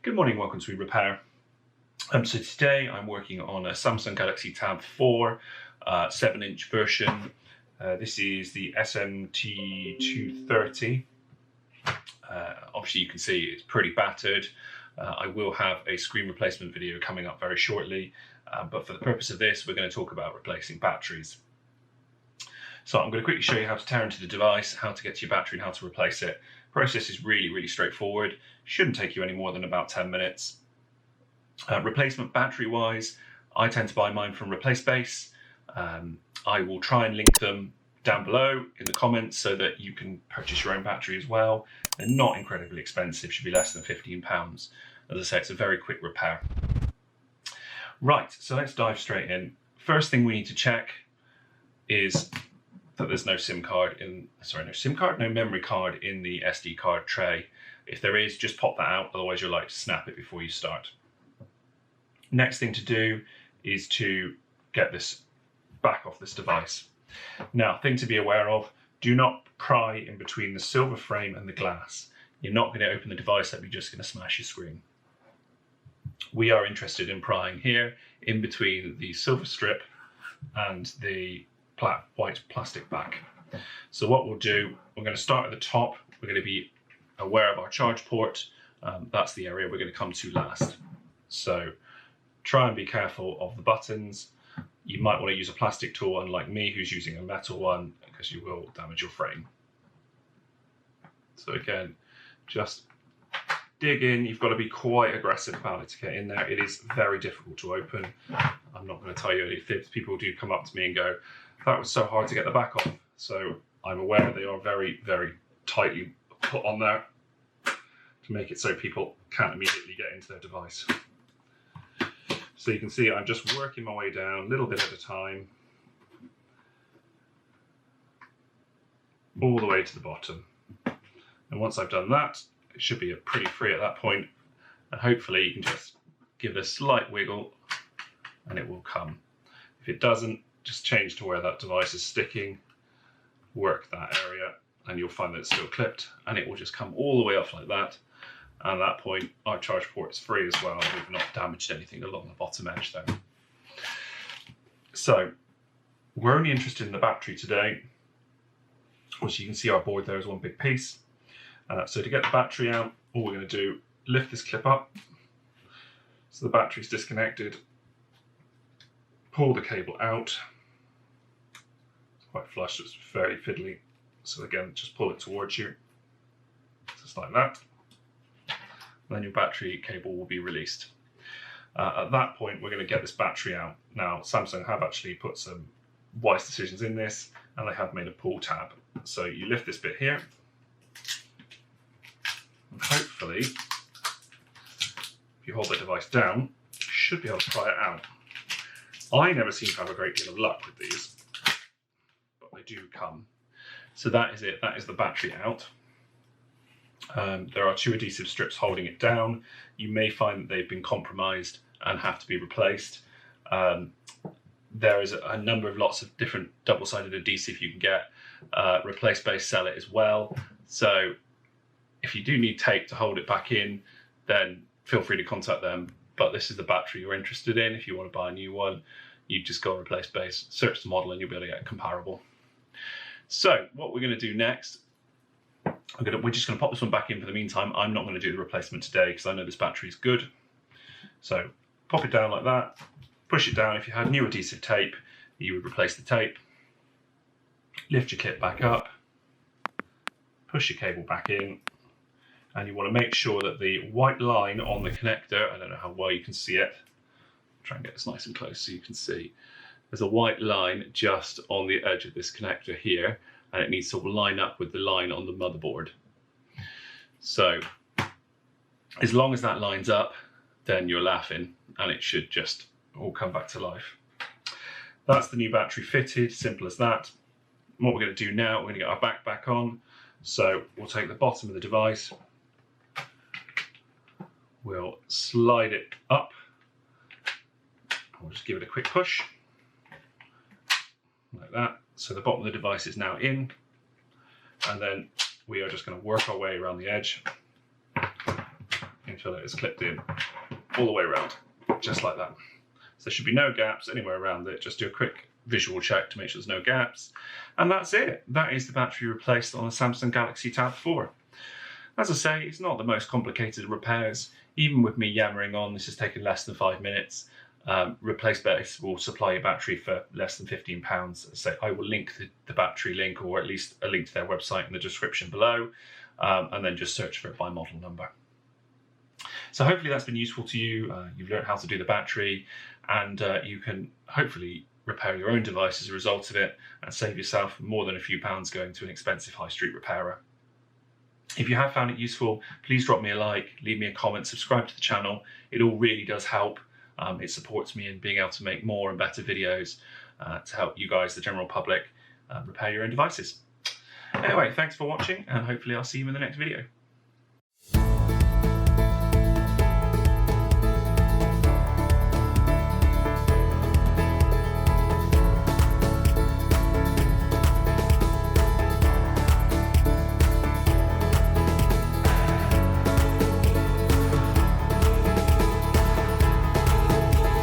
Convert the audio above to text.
Good morning, welcome to Repair. So today I'm working on a Samsung Galaxy Tab 4 7-inch version. This is the SM-T230. Obviously you can see it's pretty battered. I will have a screen replacement video coming up very shortly, but for the purpose of this we're going to talk about replacing batteries. So I'm going to quickly show you how to tear into the device, how to get to your battery and how to replace it. Process is really straightforward. Shouldn't take you any more than about 10 minutes. Replacement battery wise, I tend to buy mine from Replace Base. I will try and link them down below in the comments so that you can purchase your own battery as well. They're not incredibly expensive, should be less than £15. As I say, it's a very quick repair. Right, so let's dive straight in. First thing we need to check is that there's no no memory card in the SD card tray. If there is, just pop that out, otherwise you'll like to snap it before you start. Next thing to do is to get this back off this device. Now, thing to be aware of, do not pry in between the silver frame and the glass. You're not going to open the device up, you're just going to smash your screen. We are interested in prying here, in between the silver strip and the white plastic back. So what we'll do, we're going to start at the top. We're going to be aware of our charge port. That's the area we're going to come to last. So try and be careful of the buttons. You might want to use a plastic tool, unlike me who's using a metal one, because you will damage your frame. So again, just dig in. You've got to be quite aggressive about it to get in there. It is very difficult to open. I'm not going to tell you any fibs. People do come up to me and go, that was so hard to get the back off. So I'm aware they are very tightly put on there to make it so people can't immediately get into their device. So you can see I'm just working my way down, a little bit at a time, all the way to the bottom. And once I've done that, it should be pretty free at that point, and hopefully you can just give it a slight wiggle and it will come. If it doesn't, just change to where that device is sticking, work that area, and you'll find that it's still clipped, and it will just come all the way off like that. And at that point, our charge port is free as well, and we've not damaged anything along the bottom edge there. So we're only interested in the battery today, which you can see our board there is one big piece. So to get the battery out, all we're going to do, lift this clip up so the battery's disconnected, pull the cable out. It's quite flush, so it's very fiddly. So again, just pull it towards you, just like that. And then your battery cable will be released. At that point, we're going to get this battery out. Now, Samsung have actually put some wise decisions in this, and they have made a pull tab. So you lift this bit here, and hopefully, if you hold the device down, you should be able to pry it out. I never seem to have a great deal of luck with these, but they do come. So that is it, that is the battery out. There are two adhesive strips holding it down. You may find that they've been compromised and have to be replaced. There is a number of lots of different double-sided adhesive you can get. Replace Base sell it as well. So if you do need tape to hold it back in, then feel free to contact them. But this is the battery you're interested in. If you want to buy a new one, you just go on Replace Base, search the model, and you'll be able to get a comparable. So what we're going to do next, we're just going to pop this one back in for the meantime. I'm not going to do the replacement today because I know this battery is good. So pop it down like that, push it down. If you had new adhesive tape, you would replace the tape. Lift your kit back up, push your cable back in, and you want to make sure that the white line on the connector, I don't know how well you can see it, try and get this nice and close so you can see. There's a white line just on the edge of this connector here, and it needs to line up with the line on the motherboard. So as long as that lines up, then you're laughing, and it should just all come back to life. That's the new battery fitted, simple as that. And what we're going to do now, we're going to get our back on. So we'll take the bottom of the device, we'll slide it up, we'll just give it a quick push, like that. So the bottom of the device is now in, and then we are just going to work our way around the edge until it is clipped in all the way around, just like that. So there should be no gaps anywhere around it. Just do a quick visual check to make sure there's no gaps. And that's it. That is the battery replaced on the Samsung Galaxy Tab 4. As I say, it's not the most complicated repairs. Even with me yammering on, this has taken less than 5 minutes. Replace Base will supply your battery for less than £15. So I will link the battery link, or at least a link to their website in the description below, and then just search for it by model number. So hopefully that's been useful to you. You've learned how to do the battery, and you can hopefully repair your own device as a result of it and save yourself more than a few pounds going to an expensive high street repairer. If you have found it useful, please drop me a like, leave me a comment, subscribe to the channel. It all really does help. It supports me in being able to make more and better videos to help you guys, the general public, repair your own devices. Anyway, thanks for watching, and hopefully I'll see you in the next video.